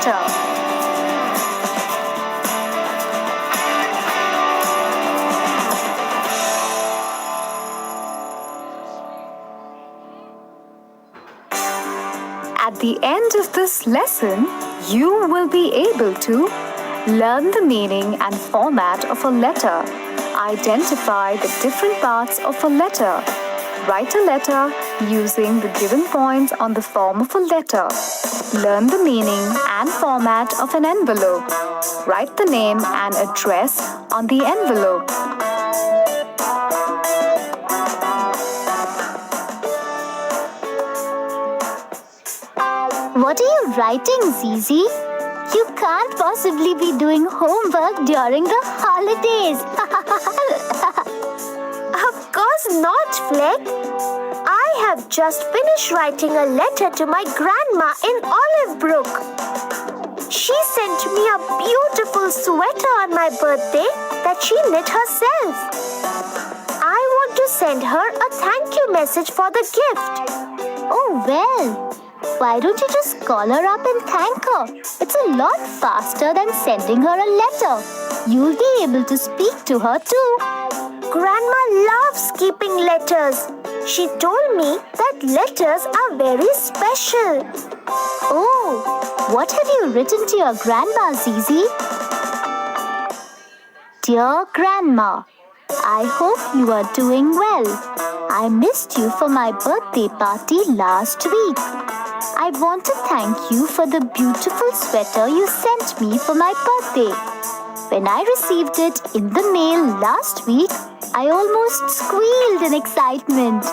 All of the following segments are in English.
letter. At the end of this lesson, you will be able to learn the meaning and format of a letter, identify the different parts of a letter, write a letter using the given points on the form of a letter, learn the meaning and format of an envelope, write the name and address on the envelope. What are you writing, Zizi? You can't possibly be doing homework during the holidays. Of course not, Fleck. I have just finished writing a letter to my grandma in Olive Brook. She sent me a beautiful sweater on my birthday that she knit herself. I want to send her a thank you message for the gift. Oh, well. Why don't you just call her up and thank her? It's a lot faster than sending her a letter. You'll be able to speak to her too. Grandma loves keeping letters. She told me that letters are very special. Oh, what have you written to your grandma, Zizi? Dear Grandma, I hope you are doing well. I missed you for my birthday party last week. I want to thank you for the beautiful sweater you sent me for my birthday. When I received it in the mail last week, I almost squealed in excitement.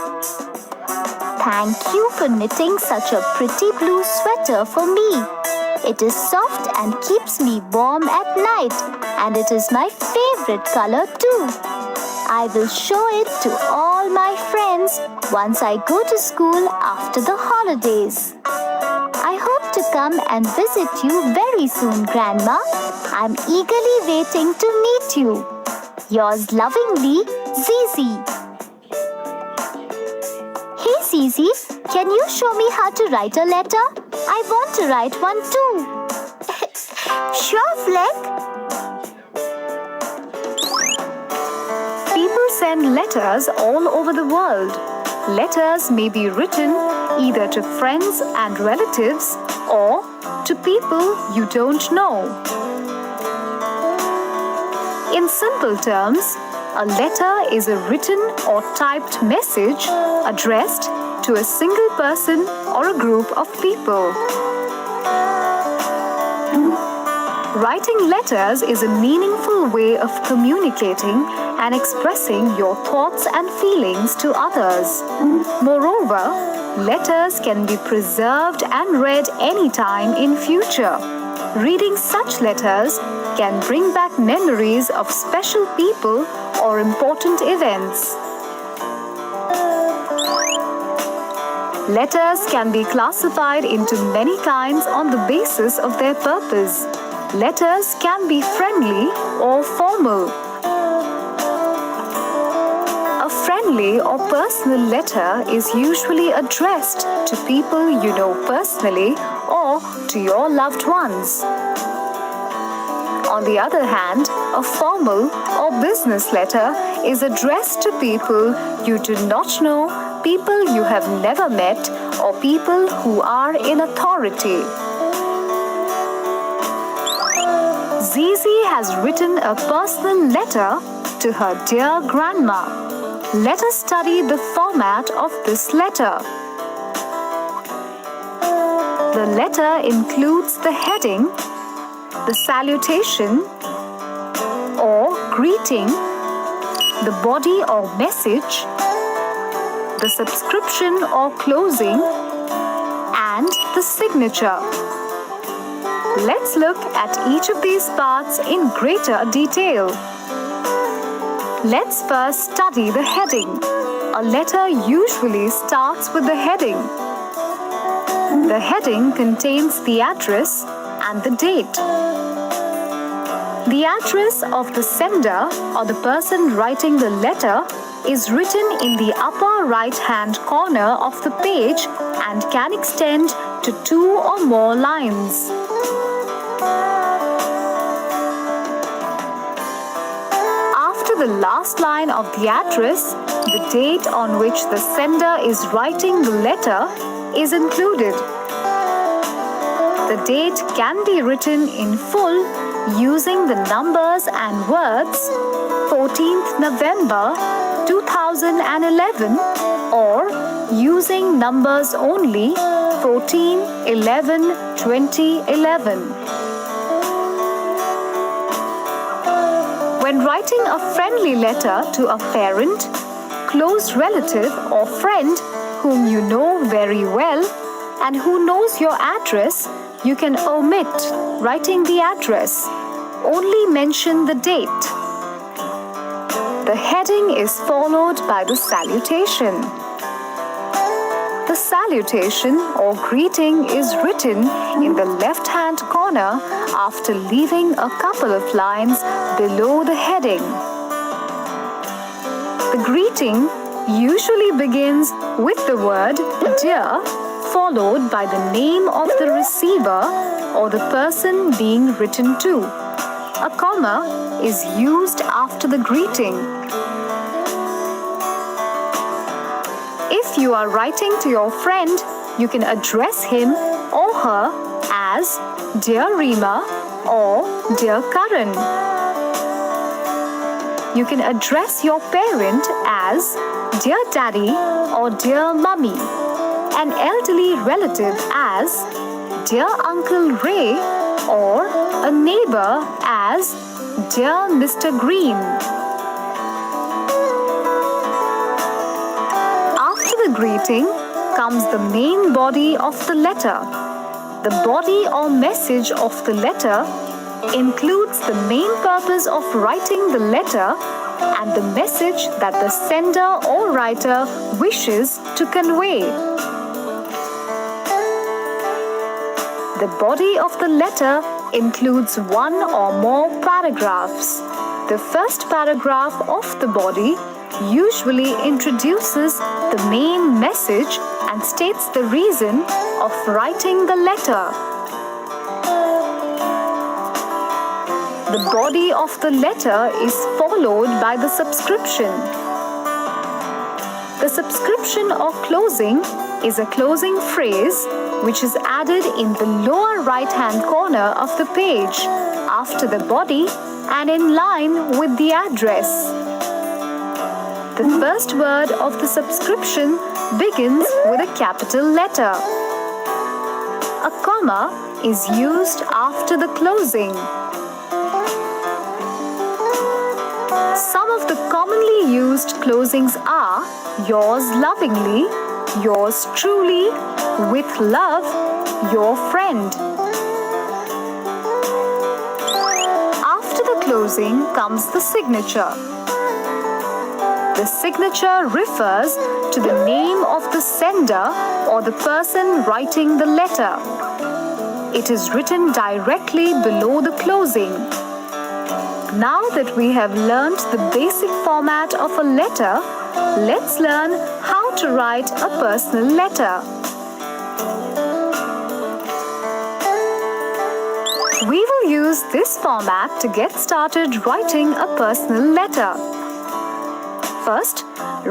Thank you for knitting such a pretty blue sweater for me. It is soft and keeps me warm at night, and it is my favorite color too. I will show it to all my friends once I go to school after the holidays. I hope to come and visit you very soon, Grandma. I'm eagerly waiting to meet you. Yours lovingly, Zizi. Hey Zizi, can you show me how to write a letter? I want to write one too. Sure, Fleck. People send letters all over the world. Letters may be written either to friends and relatives or to people you don't know. In simple terms, a letter is a written or typed message addressed to a single person or a group of people. Writing letters is a meaningful way of communicating and expressing your thoughts and feelings to others. Moreover, letters can be preserved and read anytime in future. Reading such letters can bring back memories of special people or important events. Letters can be classified into many kinds on the basis of their purpose. Letters can be friendly or formal. A friendly or personal letter is usually addressed to people you know personally or to your loved ones. On the other hand, a formal or business letter is addressed to people you do not know, people you have never met, or people who are in authority. Zizi has written a personal letter to her dear grandma. Let us study the format of this letter. The letter includes the heading, the salutation or greeting, the body or message, the subscription or closing, and the signature. Let's look at each of these parts in greater detail. Let's first study the heading. A letter usually starts with the heading. The heading contains the address and the date. The address of the sender or the person writing the letter is written in the upper right-hand corner of the page and can extend to 2 or more lines. last line of the address, the date on which the sender is writing the letter is included. The date can be written in full using the numbers and words 14th November 2011 or using numbers only 14/11/2011. When writing a friendly letter to a parent, close relative or friend whom you know very well and who knows your address, you can omit writing the address. Only mention the date. The heading is followed by the salutation. The salutation or greeting is written in the left-hand corner after leaving a couple of lines below the heading. The greeting usually begins with the word "Dear" followed by the name of the receiver or the person being written to. A comma is used after the greeting. If you are writing to your friend, you can address him or her as Dear Reema or Dear Karan. You can address your parent as Dear Daddy or Dear Mummy, an elderly relative as Dear Uncle Ray, or a neighbor as Dear Mr. Green. After the greeting comes the main body of the letter. The body or message of the letter includes the main purpose of writing the letter and the message that the sender or writer wishes to convey. The body of the letter includes one or more paragraphs. The first paragraph of the body usually introduces the main message and states the reason of writing the letter. The body of the letter is followed by the subscription. The subscription or closing is a closing phrase which is added in the lower right-hand corner of the page after the body and in line with the address. The first word of the subscription begins with a capital letter. A comma is used after the closing. Some of the commonly used closings are yours lovingly, yours truly, with love, your friend. After the closing comes the signature. The signature refers to the name of the sender or the person writing the letter. It is written directly below the closing. Now that we have learned the basic format of a letter, let's learn how to write a personal letter. We will use this format to get started writing a personal letter. First,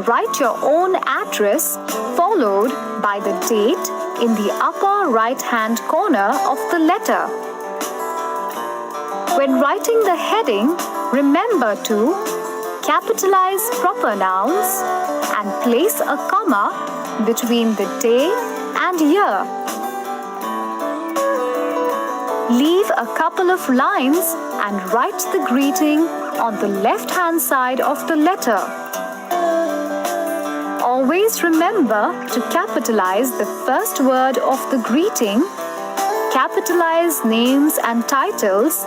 write your own address followed by the date in the upper right-hand corner of the letter. When writing the heading, remember to capitalize proper nouns and place a comma between the day and year. Leave a couple of lines and write the greeting on the left-hand side of the letter. Always remember to capitalize the first word of the greeting, capitalize names and titles,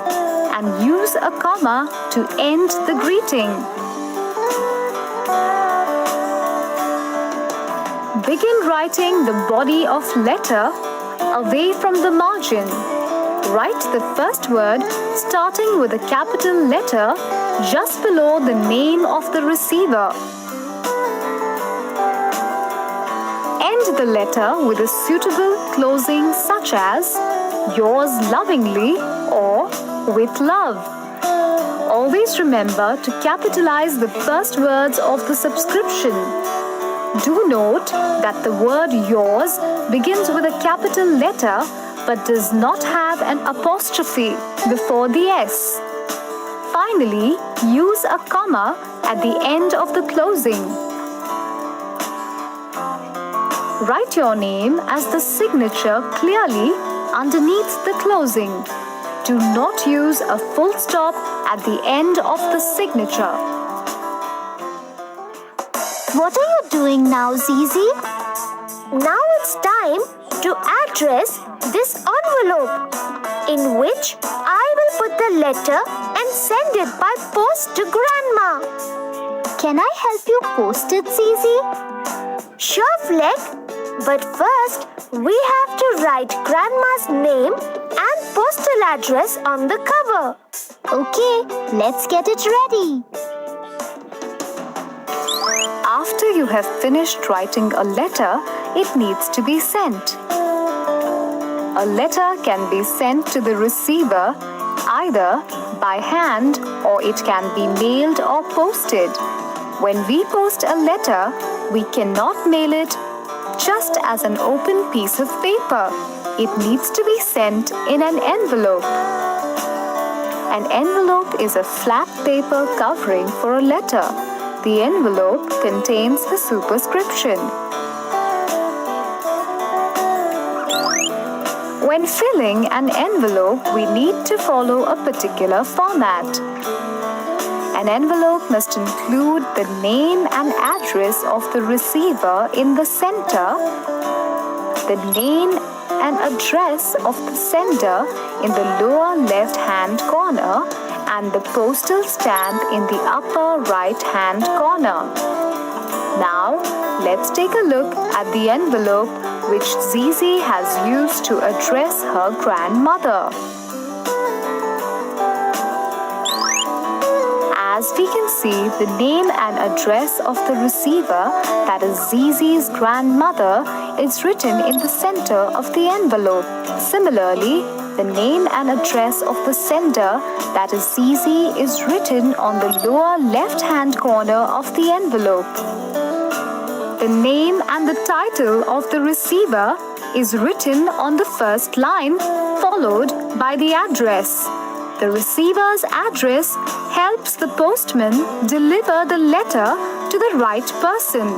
and use a comma to end the greeting. Begin writing the body of letter away from the margin. Write the first word starting with a capital letter just below the name of the receiver. End the letter with a suitable closing such as yours lovingly or with love. always remember to capitalize the first words of the subscription. Do note that the word yours begins with a capital letter but does not have an apostrophe before the S. Finally, use a comma at the end of the closing. Write your name as the signature clearly underneath the closing. Do not use a full stop at the end of the signature. What are you doing now, Zizi? Now it's time to address this envelope, in which I will put the letter and send it by post to Grandma. Can I help you post it, Zizi? Sure, Fleck. But first, we have to write Grandma's name and postal address on the cover. Okay, let's get it ready. After you have finished writing a letter, it needs to be sent. A letter can be sent to the receiver either by hand or it can be mailed or posted. When we post a letter, we cannot mail it just as an open piece of paper. It needs to be sent in an envelope. An envelope is a flat paper covering for a letter. The envelope contains the superscription. When filling an envelope, we need to follow a particular format. An envelope must include the name and address of the receiver in the center, the name and address of the sender in the lower left-hand corner, and the postal stamp in the upper right-hand corner. Now, let's take a look at the envelope which Zizi has used to address her grandmother. As we can see, the name and address of the receiver, that is Zizi's grandmother, is written in the center of the envelope. Similarly, the name and address of the sender, that is Zizi, is written on the lower left-hand corner of the envelope. The name and the title of the receiver is written on the first line, followed by the address. The receiver's address helps the postman deliver the letter to the right person.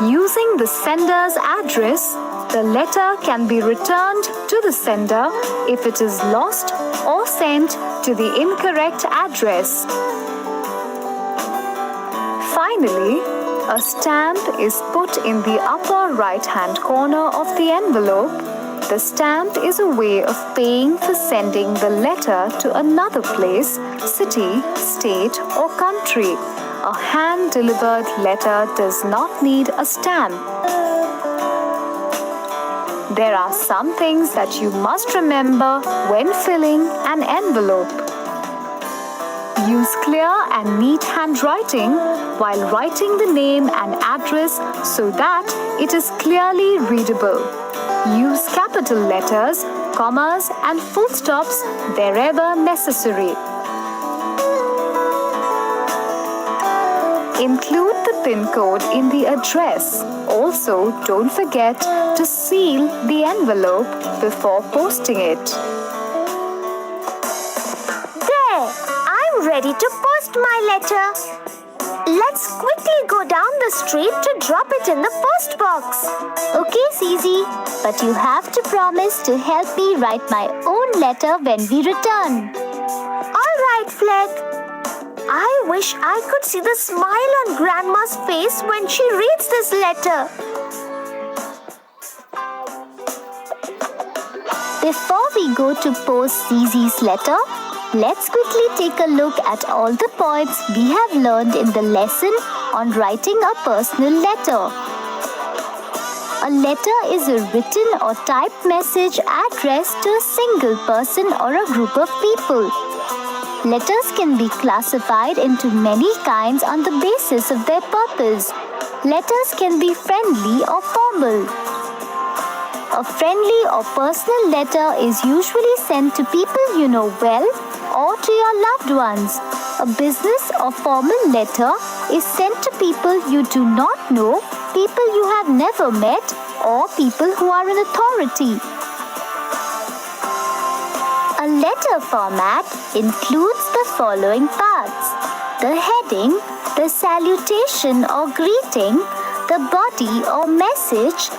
Using the sender's address, the letter can be returned to the sender if it is lost or sent to the incorrect address. Finally, a stamp is put in the upper right-hand corner of the envelope. The stamp is a way of paying for sending the letter to another place, city, state, or country. A hand-delivered letter does not need a stamp. There are some things that you must remember when filling an envelope. Use clear and neat handwriting while writing the name and address so that it is clearly readable. Use capital letters, commas, and full stops wherever necessary. Include the PIN code in the address. Also, don't forget to seal the envelope before posting it. There! I'm ready to post my letter. Let's quickly go down the street to drop it in the post box. Okay, Zizi, but you have to promise to help me write my own letter when we return. All right, Fleck. I wish I could see the smile on Grandma's face when she reads this letter. Before we go to post Zizi's letter, let's quickly take a look at all the points we have learned in the lesson on writing a personal letter. A letter is a written or typed message addressed to a single person or a group of people. Letters can be classified into many kinds on the basis of their purpose. Letters can be friendly or formal. A friendly or personal letter is usually sent to people you know well or to your loved ones. A business or formal letter is sent to people you do not know, people you have never met, or people who are in authority. A letter format includes the following parts: the heading, the salutation or greeting, the body or message,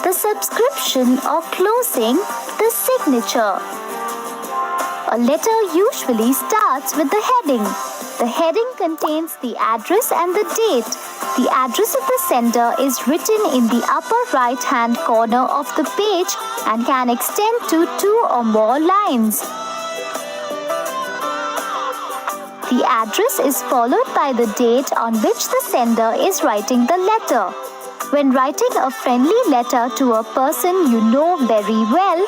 the subscription or closing, the signature. A letter usually starts with the heading. The heading contains the address and the date. The address of the sender is written in the upper right-hand corner of the page and can extend to 2 or more lines. The address is followed by the date on which the sender is writing the letter. When writing a friendly letter to a person you know very well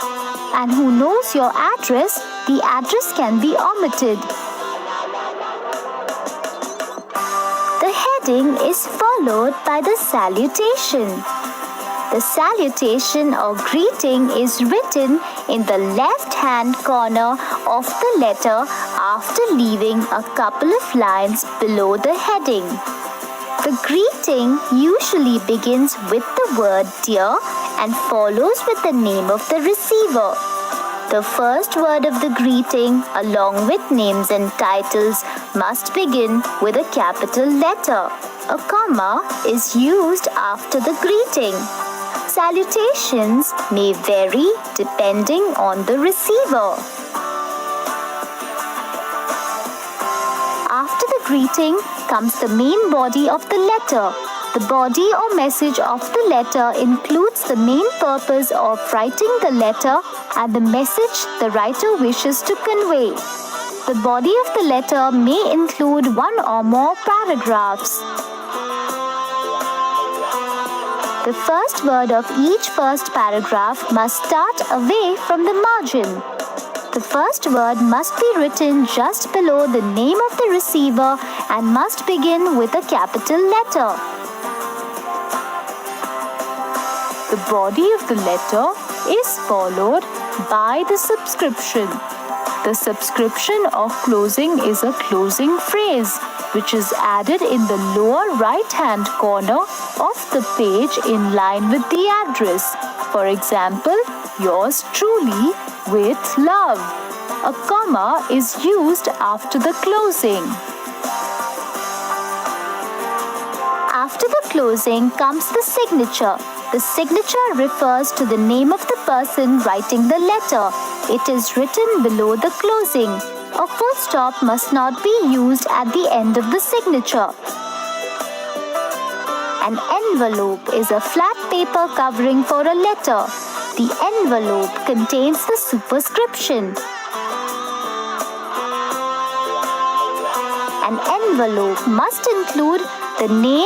and who knows your address, the address can be omitted. The heading is followed by the salutation. The salutation or greeting is written in the left-hand corner of the letter after leaving a couple of lines below the heading. The greeting usually begins with the word dear and follows with the name of the receiver. The first word of the greeting, along with names and titles, must begin with a capital letter. A comma is used after the greeting. Salutations may vary depending on the receiver. After the greeting comes the main body of the letter. The body or message of the letter includes the main purpose of writing the letter and the message the writer wishes to convey. The body of the letter may include 1 or more paragraphs. The first word of each first paragraph must start away from the margin. The first word must be written just below the name of the receiver and must begin with a capital letter. The body of the letter is followed by the subscription. The subscription or closing is a closing phrase which is added in the lower right-hand corner of the page in line with the address. For example, yours truly with love. A comma is used after the closing. After the closing comes the signature. The signature refers to the name of the person writing the letter. It is written below the closing. A full stop must not be used at the end of the signature. An envelope is a flat paper covering for a letter. The envelope contains the superscription. An envelope must include the name